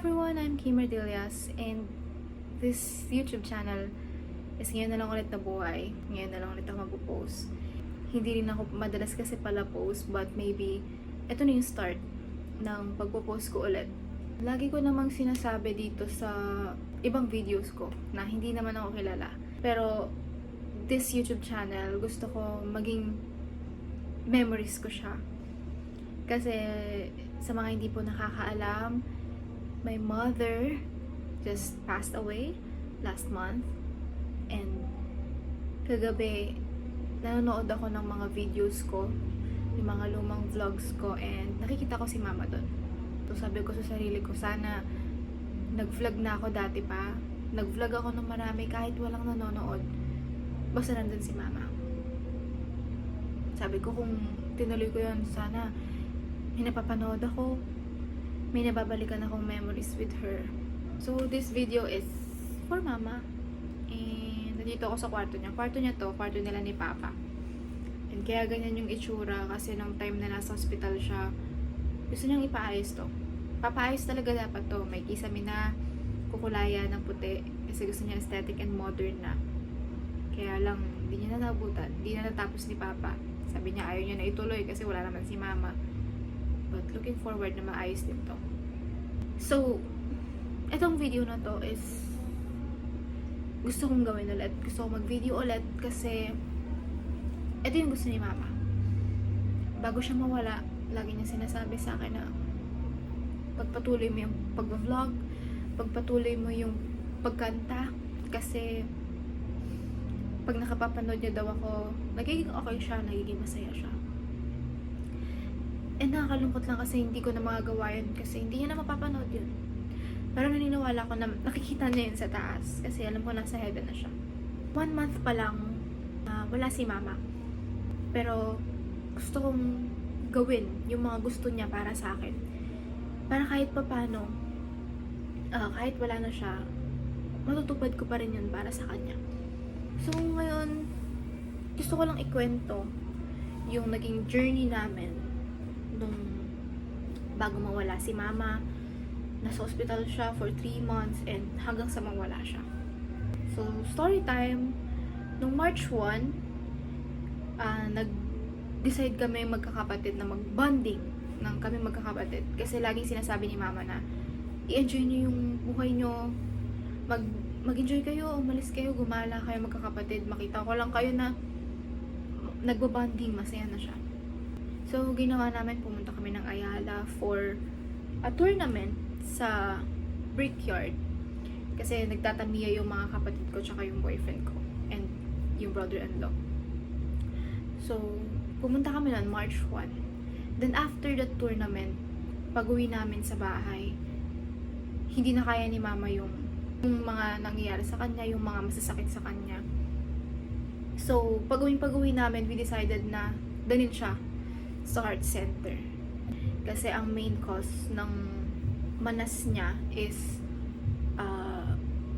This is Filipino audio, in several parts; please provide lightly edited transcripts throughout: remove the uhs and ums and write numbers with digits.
everyone, I'm Kimmer Dilyas and this YouTube channel is ngayon na lang ulit nabuhay. Ngayon na lang ulit ako mag-post. Hindi rin ako madalas kasi pala post, but maybe ito na yung start ng pagpo-post ko ulit. Lagi ko namang sinasabi dito sa ibang videos ko na hindi naman ako kilala. Pero this YouTube channel, gusto ko maging memories ko siya. Kasi sa mga hindi po nakakaalam, my mother just passed away last month. And kagabi, nanonood ako ng mga videos ko, yung mga lumang vlogs ko, and nakikita ko si mama doon. So sabi ko sa sarili ko, sana nag-vlog na ako dati pa. Nag-vlog ako ng marami kahit walang nanonood. Basta nandun si mama. Sabi ko kung tinuloy ko yun, sana may napapanood ako, may nababalikan akong memories with her. So this video is for mama. And nandito ako sa kwarto niya. Kwarto niya to, kwarto nila ni Papa. And kaya ganyan yung itsura kasi nung time na nasa hospital siya, gusto niyang ipaayos to. Papaayos talaga dapat to. May kisame na, kukulaya ng puti. Kasi gusto niya aesthetic and modern na. Kaya lang, hindi niya nanabutan. Hindi na natapos ni Papa. Sabi niya ayaw niya na ituloy kasi wala naman si Mama. But looking forward na maayos din to. So, etong video na to is gusto kong gawin ulit. Gusto kong mag-video ulit kasi ito yung gusto ni Mama. Bago siya mawala, lagi niya sinasabi sa akin na pagpatuloy mo yung pag-vlog, pagpatuloy mo yung pagkanta kasi pag nakapapanood niya daw ako, nagiging okay siya, nagiging masaya siya. And nakakalungkot lang kasi hindi ko na magagawa yun kasi hindi niya na mapapanood yun. Pero naniniwala ko na nakikita niya yun sa taas kasi alam ko nasa heaven na siya. 1 month pa lang, wala si Mama. Pero gusto kong gawin yung mga gusto niya para sa akin. Para kahit papano, kahit wala na siya, matutupad ko pa rin yun para sa kanya. So ngayon, gusto ko lang ikwento yung naging journey namin nung bago mawala si Mama. Nasa hospital siya for 3 months and hanggang sa mawala siya. So, story time. Nung March 1, nag-decide kami magkakapatid na mag-bonding ng kami magkakapatid. Kasi laging sinasabi ni Mama na i-enjoy niyo yung buhay niyo. Mag-enjoy kayo, umalis kayo, gumala kayo magkakapatid. Makita ko lang kayo na nagbabonding, masaya na siya. So, ginawa namin, pumunta kami ng Ayala for a tournament sa Brickyard. Kasi nagtatamiya yung mga kapatid ko tsaka yung boyfriend ko and yung brother-in-law. So, pumunta kami noon March 1. Then after the tournament, pag-uwi namin sa bahay, hindi na kaya ni Mama yung mga nangyayari sa kanya, yung mga masasakit sa kanya. So, pag-uwi namin, we decided na dalhin siya sa heart center. Kasi ang main cause ng manas niya is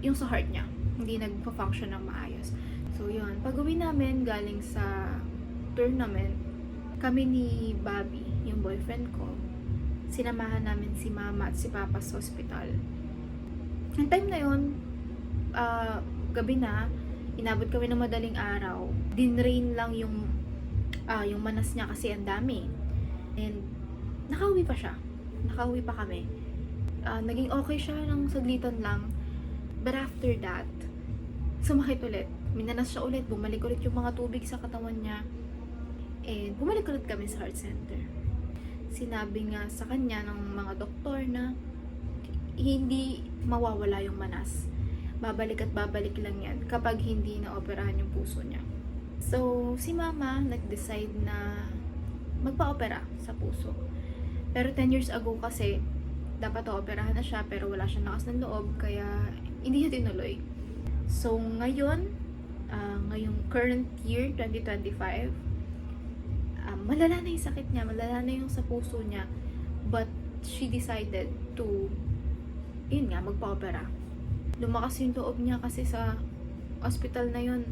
yung sa heart niya. Hindi nagpa-function ng maayos. So, yun. Pag-uwi namin galing sa tournament, kami ni Bobby, yung boyfriend ko, sinamahan namin si Mama at si Papa sa hospital. Ang time na yun, gabi na, inabot kami ng madaling araw. Dinrain lang yung manas niya kasi ang dami. And nakauwi pa siya. Nakauwi pa kami. Naging okay siya ng saglitan lang. But after that, sumakit ulit. Minanas siya ulit. Bumalik ulit yung mga tubig sa katawan niya. And bumalik ulit kami sa heart center. Sinabi nga sa kanya ng mga doktor na hindi mawawala yung manas. Babalik at babalik lang yan kapag hindi na-operahan yung puso niya. So, si Mama nag-decide na magpa-opera sa puso. Pero 10 years ago kasi, dapat operahan na siya pero wala siyang lakas ng loob kaya hindi niya tinuloy. So, ngayong current year, 2025, malala na yung sakit niya, malala na yung sa puso niya. But, she decided to, yun nga, magpa-opera. Lumakas yung loob niya kasi sa hospital na yun,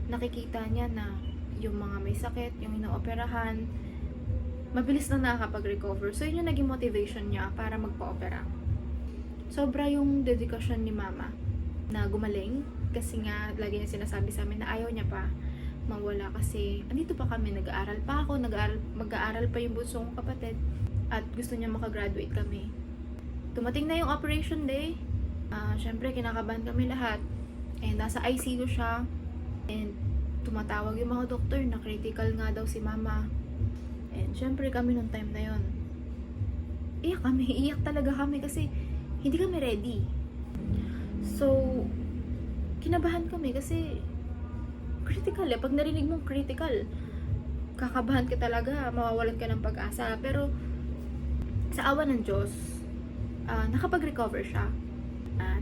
nakikita niya na yung mga may sakit, yung inooperahan, mabilis na nakakapag-recover. So, yun yung naging motivation niya para magpa-opera. sobra yung dedikasyon ni mama na gumaling. Kasi nga, lagi niya sinasabi sa amin na ayaw niya pa mawala kasi andito pa kami, nag-aaral pa ako, mag-aaral pa yung bunso kong kapatid at gusto niya makagraduate kami. Tumating na yung operation day. Syempre, kinakabahan kami lahat. And nasa ICU siya. And tumatawag yung mga doktor na critical nga daw si mama. And syempre kami nung time na yon, iyak talaga kami kasi hindi kami ready. So, kinabahan kami kasi critical eh. Pag narinig mong critical, kakabahan ka talaga, mawawalan ka ng pag-asa. Pero, sa awa ng Diyos, nakapag-recover siya.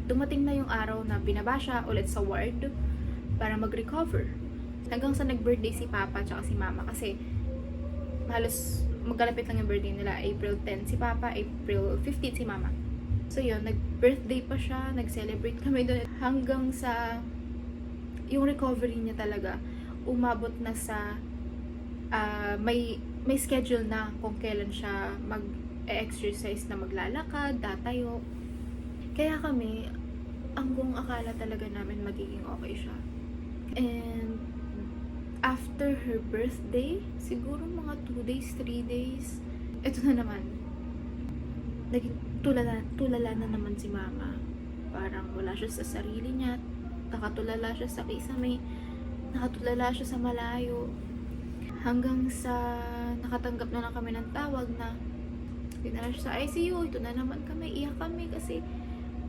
Dumating na yung araw na binaba siya ulit sa ward para mag-recover. Hanggang sa nag-birthday si Papa at si Mama kasi halos magkalapit lang yung birthday nila. April 10 si Papa, April 15 si Mama. So yun, nag-birthday pa siya, nag-celebrate kami doon. Hanggang sa yung recovery niya talaga, umabot na sa may schedule na kung kailan siya mag-exercise na maglalakad, tatayo. Kaya kami, hanggang akala talaga namin magiging okay siya. And after her birthday, siguro mga 2 days, 3 days, eto na naman. Naging tulala na naman si mama. Parang wala siya sa sarili niya. Nakatulala siya sa kisame. Nakatulala siya sa malayo. Hanggang sa nakatanggap na lang kami ng tawag na dinala siya sa ICU. Ito na naman kami. Iyak kami kasi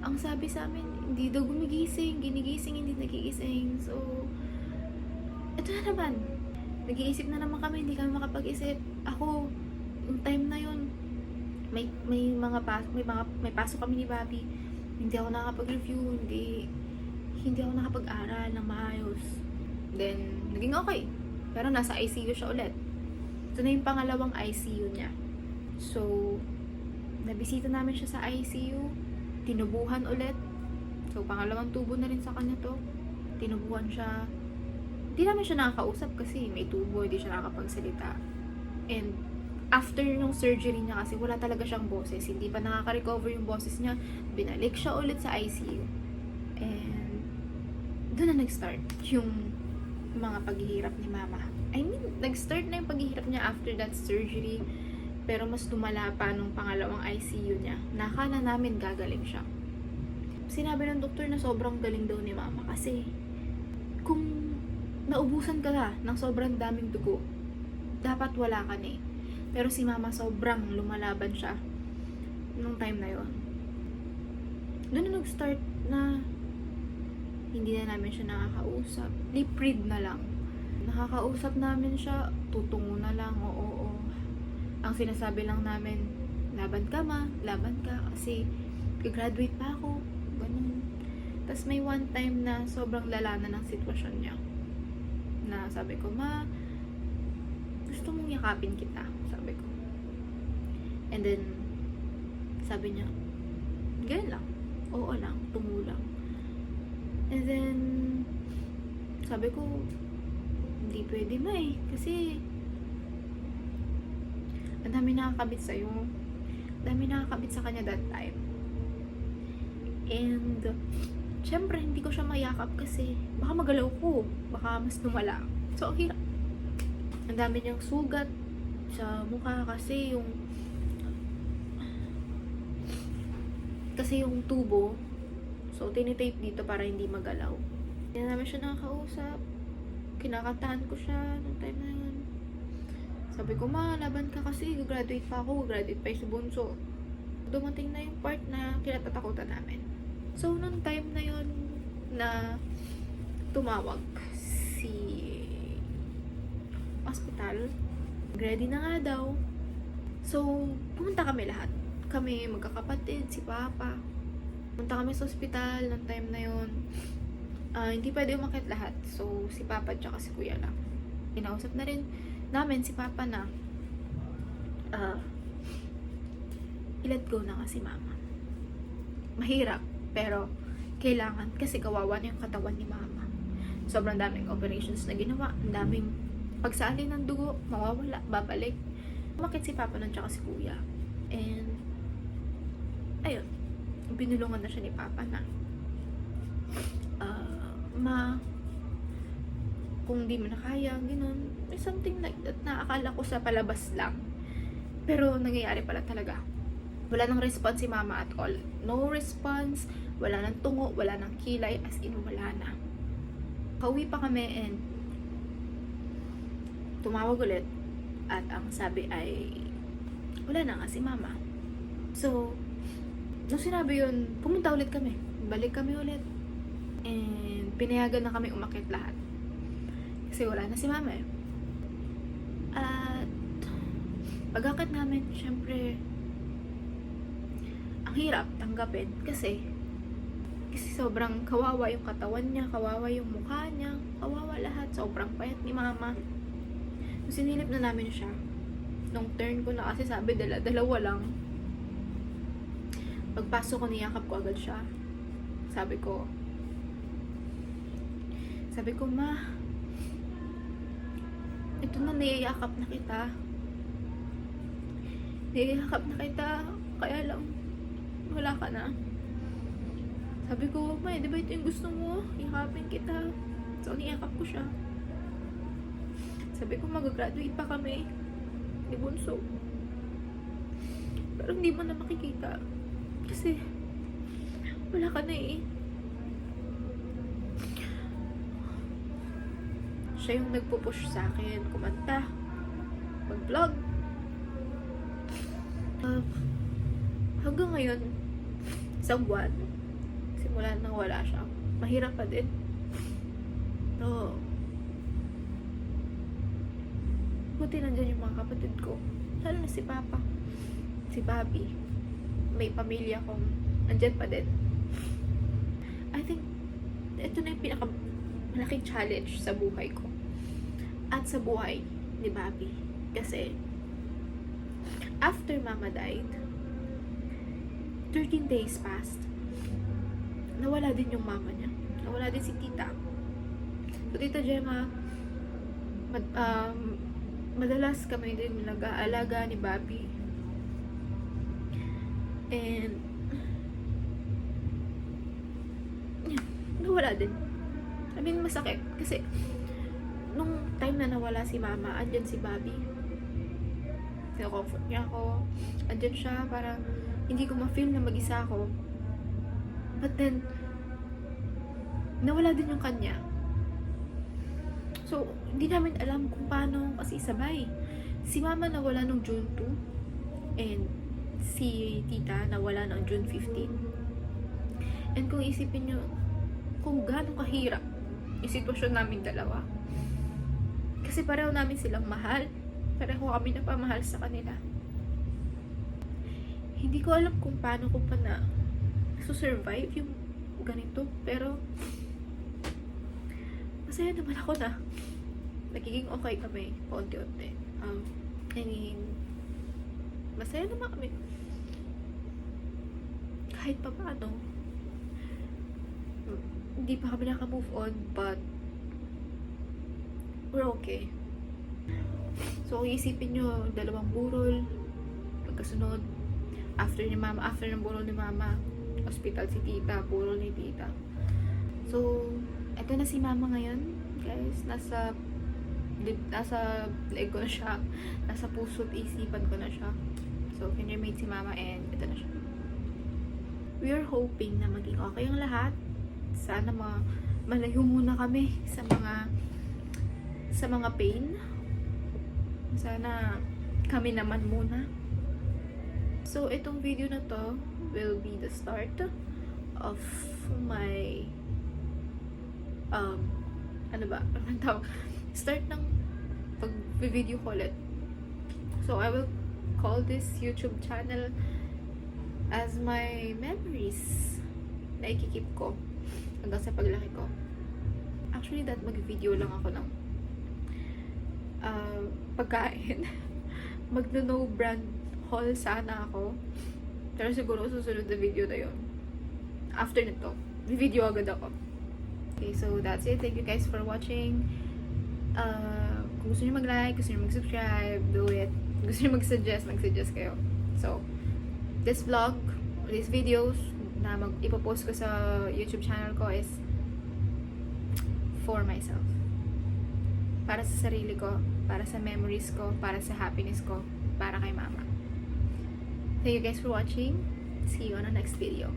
ang sabi sa amin, hindi daw gumigising. Ginigising, hindi nagigising. So, ito na naman. Nag-iisip na naman kami. Hindi kami makapag-isip. Ako, yung time na yun, may pasok kami ni Bobby. Hindi ako nakapag-review. Hindi ako nakapag-aral ng maayos. Then, naging okay. Pero nasa ICU siya ulit. Ito na yung pangalawang ICU niya. So, nabisita namin siya sa ICU. Tinubuhan ulit. So, pangalawang tubo na rin sa kanya to. Tinubuhan siya. Hindi namin siya nakakausap kasi may tubo, hindi siya nakakapagsalita. And, after nung surgery niya kasi wala talaga siyang boses. Hindi pa nakaka-recover yung boses niya. Binalik siya ulit sa ICU. And, doon na nag-start yung mga paghihirap ni mama. I mean, nag-start na yung paghihirap niya after that surgery. Pero mas lumala pa nung pangalawang ICU niya. Nakala namin gagaling siya. Sinabi ng doktor na sobrang galing daw ni mama kasi kung naubusan ka na ng sobrang daming dugo, dapat wala ka na eh. Pero si mama sobrang lumalaban siya nung time na yon. Doon na nag-start na hindi na namin siya nakakausap. Lip read na lang. Nakakausap namin siya, tutungo na lang, oo. Ang sinasabi lang namin, laban ka ma, laban ka kasi graduate pa ako. Ganun. Tapos may one time na sobrang lala na ng sitwasyon niya. Na sabi ko, ma, gusto mong yakapin kita, sabi ko. And then, sabi niya, ganun lang, oo lang, tungo lang. And then, sabi ko, hindi pwede ma eh, kasi ang dami nakakabit sa'yo. Ang dami nakakabit sa kanya that time. And, syempre, hindi ko siya mayakap kasi baka magalaw ko, baka mas lumala. So, ang hirap. Ang dami niyang sugat sa mukha kasi yung tubo, so tinitape dito para hindi magalaw. Hindi na namin siya nakakausap. Kinakantahan ko siya nung time na yun. Sabi ko, ma, laban ka kasi graduate pa ako, graduate pa yung si Bunso. Dumating na yung part na kinatatakutan namin. So, nung time na yun na tumawag si hospital, ready na nga daw. So, pumunta kami lahat. Kami magkakapatid, si Papa. Pumunta kami sa hospital nung time na yun. Hindi pwede umakit lahat. So, si Papa at si Kuya lang. Inausap na rin namin si Papa na i-let go na nga si Mama. Mahirap, pero kailangan kasi kawawa na yung katawan ni Mama. Sobrang daming operations na ginawa. Ang daming pagsali ng dugo, mawawala, babalik. Umakit si Papa nun tsaka si Kuya. And, ayun. binulungan na siya ni Papa na, ma, kung di mo na kaya, gano'n. Something like that na akala ko sa palabas lang. Pero nangyayari pala talaga. Wala nang response si Mama at all. No response, wala nang tungo, wala nang kilay, as in wala na. Pauwi pa kami and tumawag ulit. At ang sabi ay, wala na nga si Mama. So, nung sinabi yun, pumunta ulit kami. Balik kami ulit. And pinayagan na kami umakyat lahat. Kasi wala na si Mama eh. At pag-akit namin, syempre, ang hirap tanggapin kasi sobrang kawawa yung katawan niya, kawawa yung mukha niya, kawawa lahat, sobrang payat ni Mama. So, sinilip na namin siya. Nung turn ko na kasi sabi, dalawa lang. Pagpasok ko, niyakap ko agad siya. Sabi ko, Ma, ito na, niyayakap na kita. Niyayakap na kita, kaya lang, wala ka na. Sabi ko, Ma, di ba ito yung gusto mo? Yakapin kita. So, niyakap ko siya. Sabi ko, mag-graduate pa kami. Ni Bunso. Pero hindi mo na makikita. Kasi, wala ka na eh. Siya yung nagpo-push sa akin, kumanta, mag-vlog. Hanggang ngayon, isang buwan, simula nang wala siya, mahirap pa din. So, buti nandyan yung mga kapatid ko. Lalo na si Papa, si Bobby. May pamilya kong nandyan pa din. I think, ito na yung malaking challenge sa buhay ko. At sa buhay ni Bobby. Kasi, after Mama died, 13 days passed. Nawala din yung mama niya. Nawala din si Tita. So, Tita Gemma, madalas kami din nag-aalaga ni Bobby. And, nawala din. I mean, masakit. Kasi, nung time na nawala si Mama, andyan si Bobby. Comfort niya ako. Andyan siya, parang hindi ko ma-feel na mag-isa ako. But then, nawala din yung kanya. So, hindi namin alam kung paano kasi sabay. Si Mama nawala nung June 2 and si Tita nawala nung June 15. And kung isipin nyo, kung gaano kahirap yung sitwasyon namin dalawa. Kasi pareho namin silang mahal. Pareho kami napamahal sa kanila. Hindi ko alam kung paano ko pa na survive yung ganito. Pero, masaya naman ako na nagiging okay kami paunti-unti. I mean, masaya naman kami. Kahit pa paano, hindi pa kami naka-move on, but we're okay. So, kung isipin nyo, dalawang burol, magkasunod, after ng burol ni Mama, hospital si Tita, burol ni Tita. So, eto na si Mama ngayon, guys. Nasa leg ko na siya. Nasa puso't isipan ko na siya. So, kinremate si Mama and ito na siya. We are hoping na maging okay ang lahat. Sana malayo muna kami sa mga pain. Sana kami naman muna. So, itong video na to will be the start of my start ng pag-video ko ulit. So, I will call this YouTube channel as my memories na ikikip ko hanggang sa paglaki ko. Actually, mag-video lang ako ng pagkain. Magno-no brand haul sana ako. Pero siguro susunod na video na yun. After nito, video agad ako. Okay, so that's it. Thank you guys for watching. Kung gusto nyo mag-like, gusto nyo mag-subscribe, do it. Gusto nyo mag-suggest kayo. So, this vlog, these videos, na ipopost ko sa YouTube channel ko is for myself. Para sa sarili ko, para sa memories ko, para sa happiness ko, para kay mama. Thank you guys for watching. See you on the next video.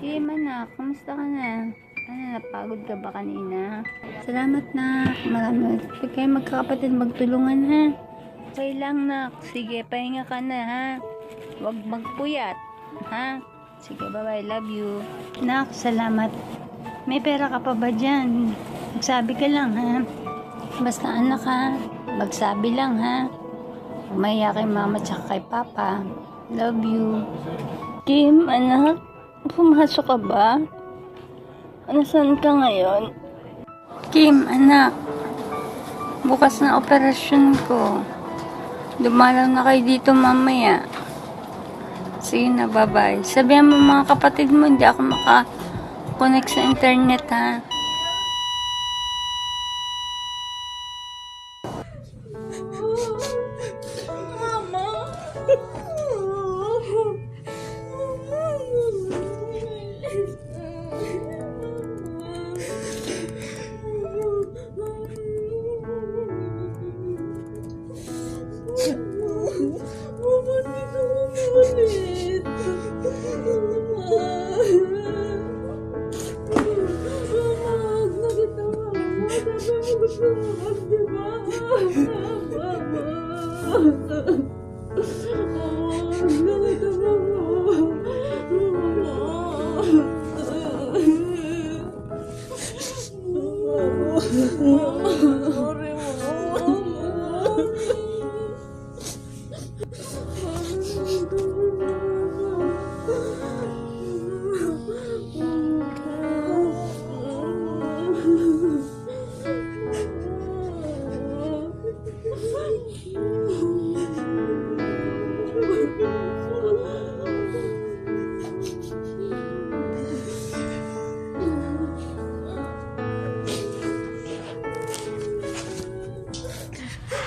Hey, Manak, kumusta ka na? Ano, napagod ka ba kanina? Salamat na. Marami. Pag kayo magkakapatid, magtulungan ha. Okay lang, nak. Sige, pahinga ka na ha. Huwag magpuyat. Ha? Sige, bye-bye. Love you. Nak, salamat. May pera ka pa ba dyan? Magsabi ka lang ha. Basta anak ha. Magsabi lang ha. Umaya kay mama tsaka kay papa. Love you. Kim, anak. Pumasok ka ba? Nasaan ka ngayon? Kim, anak. Bukas na operasyon ko. Dumalaw na kayo dito mamaya. Sige na, bye-bye. Sabihan mo mga kapatid mo, hindi ako maka-connect sa internet, ha?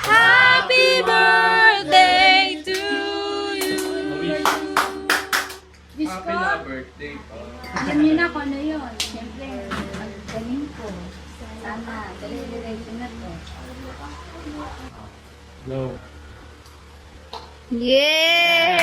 Happy birthday to you! Happy na birthday pa. Alam niyo na kung ano yun. Siyempre, magdaling ko. Sana, dali-diretso na to. No. Yeah!